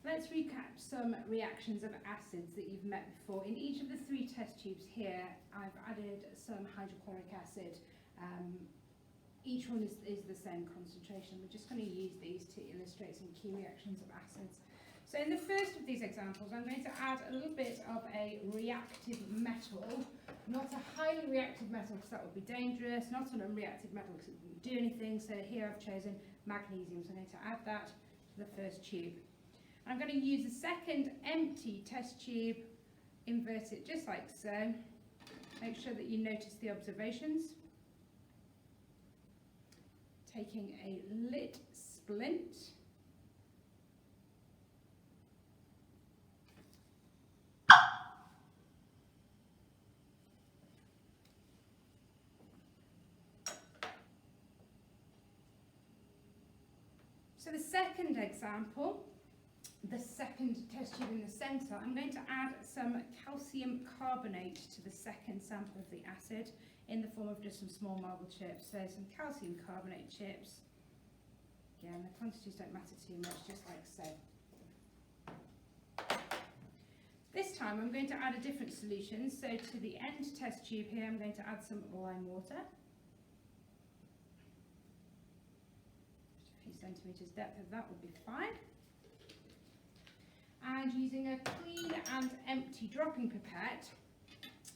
Let's recap some reactions of acids that you've met before. In each of the 3 test tubes here, I've added some hydrochloric acid. Each one is the same concentration. We're just going to use these to illustrate some key reactions of acids. So in the first of these examples, I'm going to add a little bit of a reactive metal, not a highly reactive metal because that would be dangerous, not an unreactive metal because it wouldn't do anything. So here I've chosen magnesium, so I'm going to add that to the first tube. I'm going to use a second empty test tube, invert it just like so. Make sure that you notice the observations. Taking a lit splint. So the second example, the second test tube in the centre, I'm going to add some calcium carbonate to the second sample of the acid in the form of just some small marble chips. So some calcium carbonate chips. Again, the quantities don't matter too much, just like so. This time I'm going to add a different solution. So to the end test tube here, I'm going to add some lime water. Just a few centimetres depth of that will be fine. And using a clean and empty dropping pipette,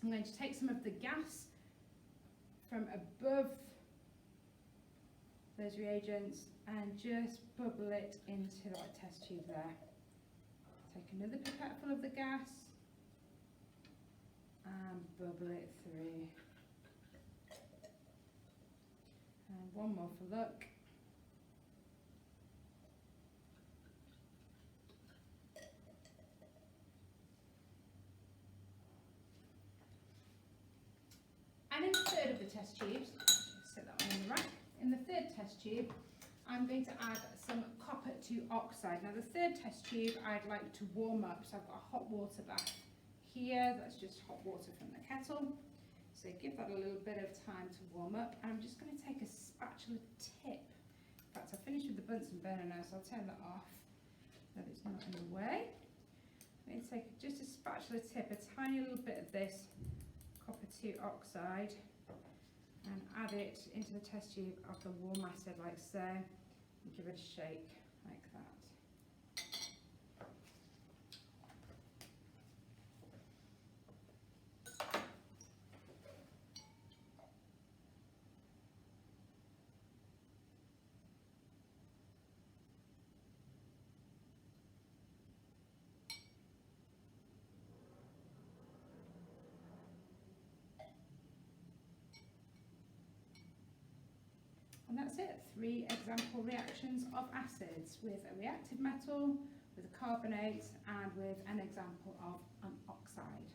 I'm going to take some of the gas from above those reagents and just bubble it into that test tube there. Take another pipette full of the gas and bubble it through. And one more for luck. And in the third of the test tubes, set that one in the rack. In the third test tube, I'm going to add some copper 2 oxide. Now the third test tube I'd like to warm up, so I've got a hot water bath here. That's just hot water from the kettle. So give that a little bit of time to warm up. And I'm just going to take a spatula tip. In fact, I've finished with the Bunsen burner now, so I'll turn that off, so that it's not in the way. I'm going to take just a spatula tip, a tiny little bit of this copper 2 oxide, and add it into the test tube of the warm acid like so, and give it a shake like that. And that's it, 3 example reactions of acids with a reactive metal, with a carbonate, and with an example of an oxide.